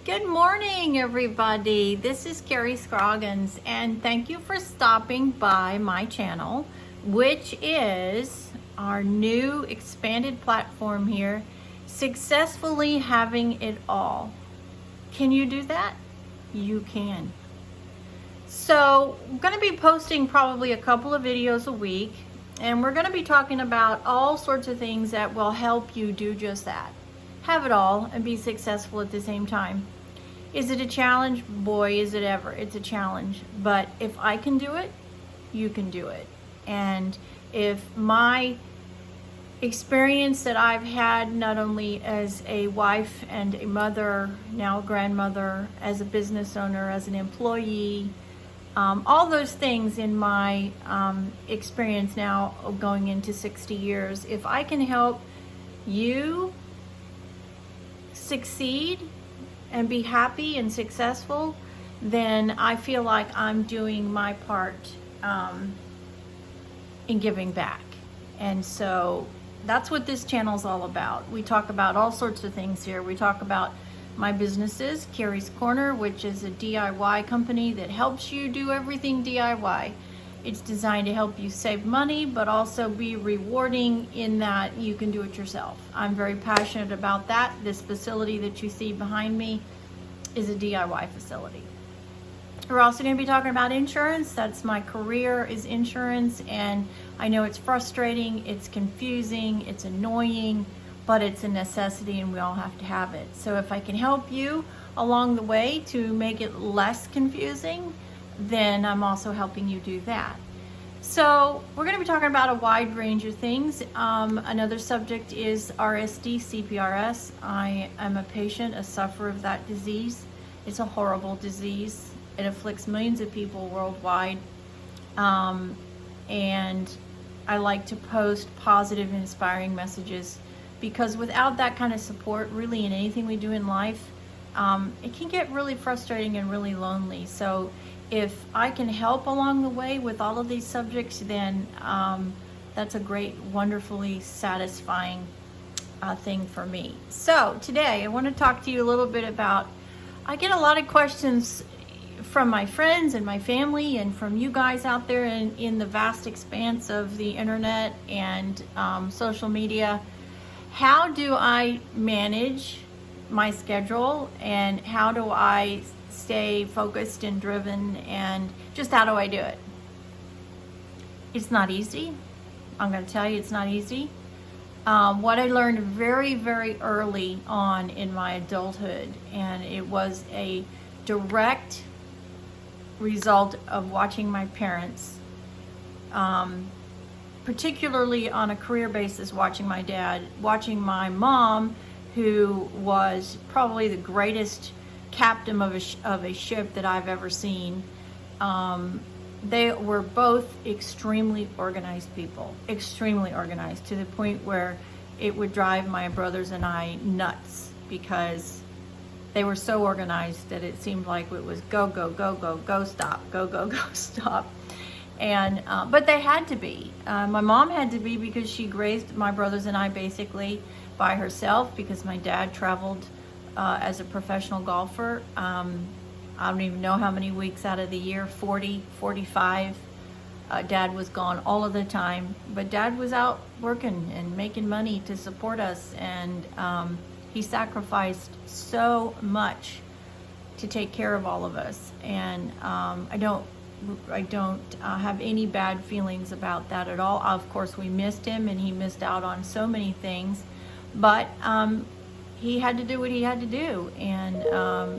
Good morning, everybody. This is Carrie Scroggins, and thank you for stopping by my channel, which is our new expanded platform here, Successfully Having It All. Can you do that? You can. So I'm going to be posting probably a couple of videos a week, and we're going to be talking about all sorts of things that will help you do just that. Have it all and be successful at the same time. Is it a challenge? Boy, is it ever. It's a challenge. But if I can do it, you can do it. And if my experience that I've had, not only as a wife and a mother, now a grandmother, as a business owner, as an employee, all those things in my experience now going into 60 years, if I can help you succeed and be happy and successful, then I feel like I'm doing my part in giving back. And so that's what this channel is all about. We talk about all sorts of things here. We talk about my businesses, Carrie's Corner, which is a DIY company that helps you do everything DIY. It's designed to help you save money, but also be rewarding in that you can do it yourself. I'm very passionate about that. This facility that you see behind me is a DIY facility. We're also going to be talking about insurance. That's my career, is insurance, and I know it's frustrating, it's confusing, it's annoying, but it's a necessity and we all have to have it. So if I can help you along the way to make it less confusing, then I'm also helping you do that. So we're going to be talking about a wide range of things. Another subject is RSD, CPRS. I am a patient, a sufferer of that disease. It's a horrible disease. It afflicts millions of people worldwide. And I like to post positive, inspiring messages, because without that kind of support, really in anything we do in life, it can get really frustrating and really lonely. So if I can help along the way with all of these subjects, then that's a great, wonderfully satisfying thing for me. So today I want to talk to you a little bit about, I get a lot of questions from my friends and my family and from you guys out there in the vast expanse of the internet and social media. How do I manage my schedule, and how do I stay focused and driven, and just how do I do it? It's not easy. I'm going to tell you, it's not easy. What I learned very, very early on in my adulthood, and it was a direct result of watching my parents, particularly on a career basis, watching my dad, watching my mom, who was probably the greatest captain of a ship that I've ever seen. They were both extremely organized people, extremely organized, to the point where it would drive my brothers and I nuts, because they were so organized that it seemed like it was go, go, go, go, go, stop, go, go, go, stop. And but they had to be. My mom had to be, because she raised my brothers and I basically by herself, because my dad traveled as a professional golfer. I don't even know how many weeks out of the year, 40, 45. Dad was gone all of the time, but Dad was out working and making money to support us, and he sacrificed so much to take care of all of us. And I don't have any bad feelings about that at all. Of course, we missed him, and he missed out on so many things, but he had to do what he had to do, and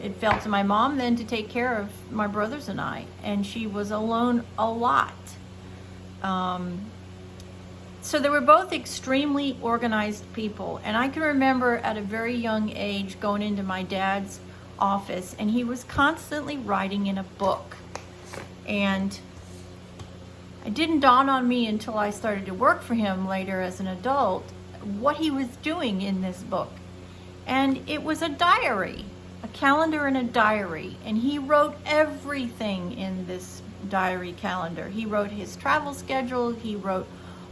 it fell to my mom then to take care of my brothers and I, and she was alone a lot. So they were both extremely organized people, and I can remember at a very young age going into my dad's office, and he was constantly writing in a book. And it didn't dawn on me until I started to work for him later as an adult what he was doing in this book. And it was a diary, a calendar and a diary, and he wrote everything in this diary calendar. He wrote his travel schedule, he wrote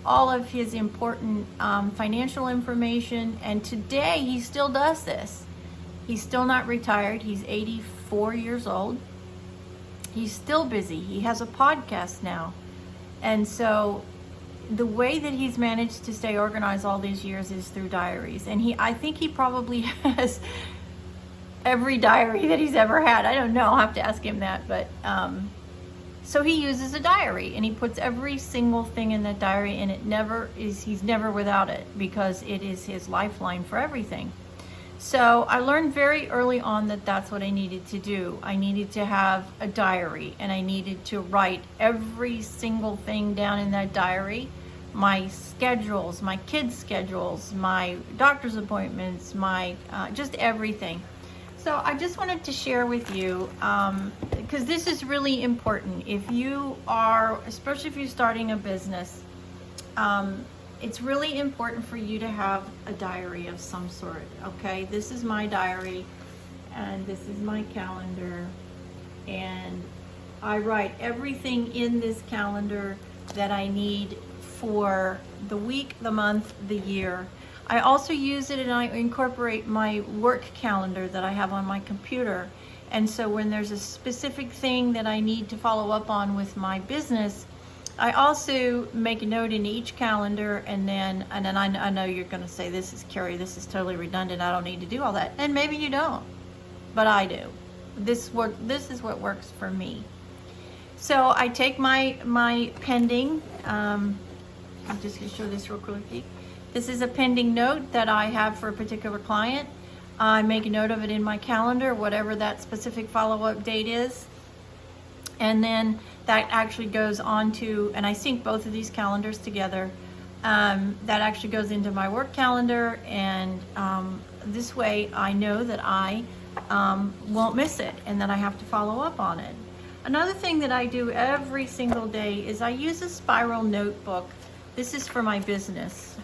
all of his important financial information, and today he still does this. He's still not retired. He's 84 years old. He's still busy. He has a podcast now. And so the way that he's managed to stay organized all these years is through diaries. And I think he probably has every diary that he's ever had. I don't know. I'll have to ask him that. But so he uses a diary, and he puts every single thing in that diary, and he's never without it, because it is his lifeline for everything. So I learned very early on that that's what I needed to do. I needed to have a diary, and I needed to write every single thing down in that diary. My schedules, my kids' schedules, my doctor's appointments, my just everything. So I just wanted to share with you, because this is really important. If you are, especially if you're starting a business, it's really important for you to have a diary of some sort, okay? This is my diary, and this is my calendar, and I write everything in this calendar that I need for the week, the month, the year. I also use it, and I incorporate my work calendar that I have on my computer. And so when there's a specific thing that I need to follow up on with my business, I also make a note in each calendar, and then I know you're going to say, this is Carrie, this is totally redundant, I don't need to do all that. And maybe you don't, but I do. This is what works for me. So I take my pending, I'm just going to show this real quickly. This is a pending note that I have for a particular client. I make a note of it in my calendar, whatever that specific follow-up date is. And then that actually goes on to, and I sync both of these calendars together. That actually goes into my work calendar, and this way I know that I won't miss it, and that I have to follow up on it. Another thing that I do every single day is I use a spiral notebook. This is for my business,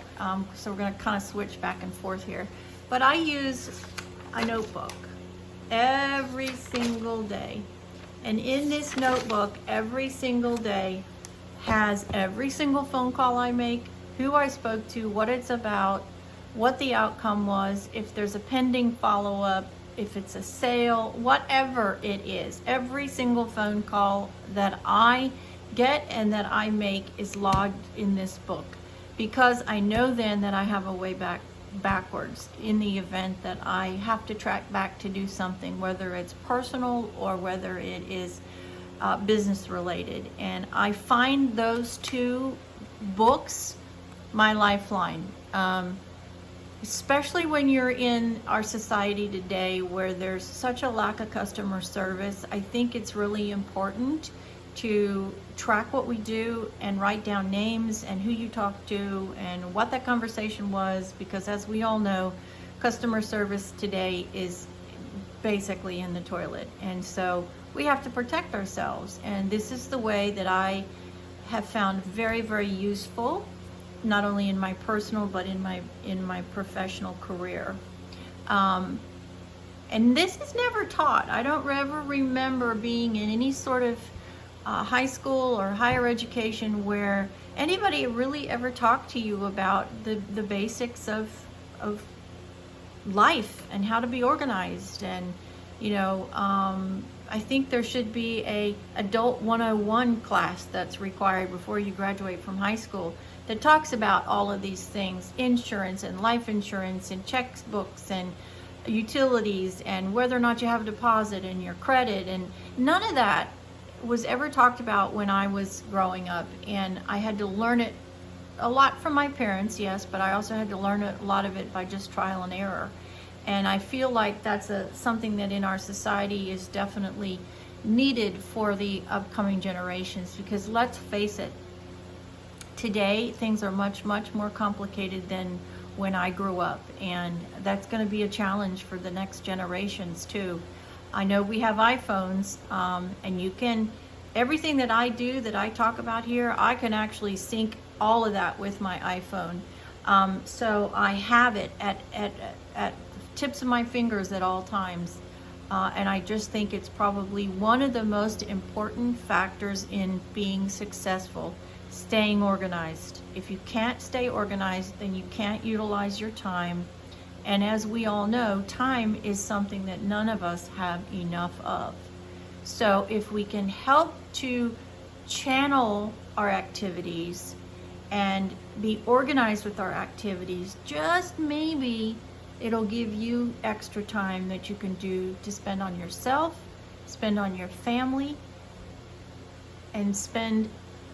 so we're going to kind of switch back and forth here. But I use a notebook every single day. And in this notebook, every single day has every single phone call I make, who I spoke to, what it's about, what the outcome was, if there's a pending follow-up, if it's a sale, whatever it is. Every single phone call that I get and that I make is logged in this book, because I know then that I have a way backwards in the event that I have to track back to do something, whether it's personal or whether it is business related. And I find those two books my lifeline, especially when you're in our society today where there's such a lack of customer service. I think it's really important to track what we do and write down names and who you talk to and what that conversation was, because as we all know, customer service today is basically in the toilet. And so we have to protect ourselves. And this is the way that I have found very, very useful, not only in my personal, but in my professional career. And this is never taught. I don't ever remember being in any sort of high school or higher education where anybody really ever talked to you about the basics of life and how to be organized. And I think there should be a adult 101 class that's required before you graduate from high school that talks about all of these things: insurance and life insurance and checkbooks and utilities and whether or not you have a deposit and your credit. And none of that was ever talked about when I was growing up, and I had to learn it a lot from my parents, yes, but I also had to learn a lot of it by just trial and error. And I feel like that's something that in our society is definitely needed for the upcoming generations, because let's face it, today things are much, much more complicated than when I grew up, and that's going to be a challenge for the next generations too. I know we have iPhones, and you can, everything that I do, that I talk about here, I can actually sync all of that with my iPhone. So I have it at the tips of my fingers at all times. And I just think it's probably one of the most important factors in being successful, staying organized. If you can't stay organized, then you can't utilize your time, And as we all know, time is something that none of us have enough of. So if we can help to channel our activities and be organized with our activities, just maybe it'll give you extra time that you can do to spend on yourself, spend on your family, and spend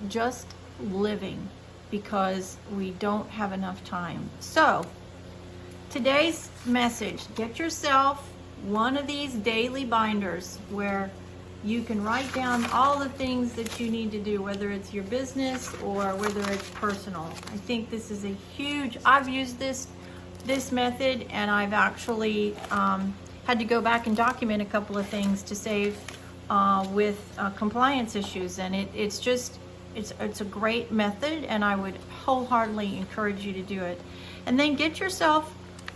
just living, because we don't have enough time. So today's message: get yourself one of these daily binders where you can write down all the things that you need to do, whether it's your business or whether it's personal. I think this is a huge, I've used this method, and I've actually had to go back and document a couple of things to save with compliance issues. And it's a great method, and I would wholeheartedly encourage you to do it. And then get yourself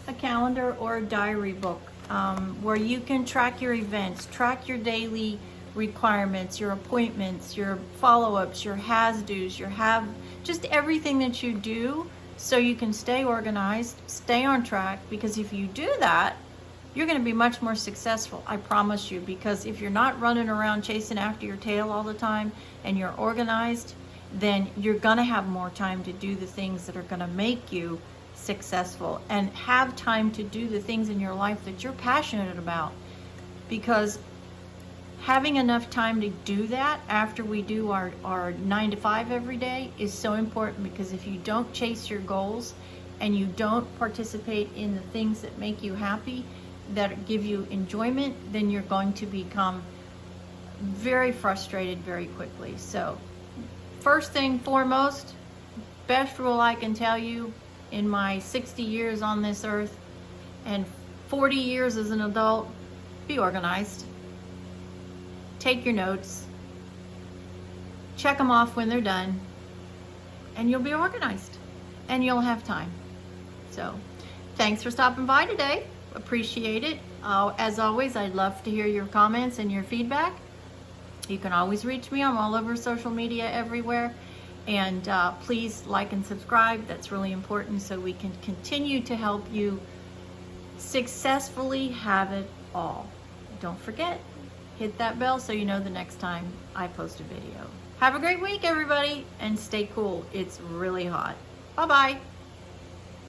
a calendar or a diary book where you can track your events, track your daily requirements, your appointments, your follow-ups, your has-dos, just everything that you do, so you can stay organized, stay on track. Because if you do that, you're going to be much more successful, I promise you. Because if you're not running around chasing after your tail all the time and you're organized, then you're going to have more time to do the things that are going to make you successful, and have time to do the things in your life that you're passionate about. Because having enough time to do that after we do our 9 to 5 every day is so important. Because if you don't chase your goals and you don't participate in the things that make you happy, that give you enjoyment, then you're going to become very frustrated very quickly. So first thing foremost, best rule I can tell you in my 60 years on this earth and 40 years as an adult: be organized. Take your notes, check them off when they're done, and you'll be organized and you'll have time. So thanks for stopping by today. Appreciate it. As always, I'd love to hear your comments and your feedback. You can always reach me. I'm all over social media everywhere. And please like and subscribe. That's really important, so we can continue to help you successfully have it all. Don't forget, hit that bell so you know the next time I post a video. Have a great week, everybody, and stay cool. It's really hot. Bye-bye.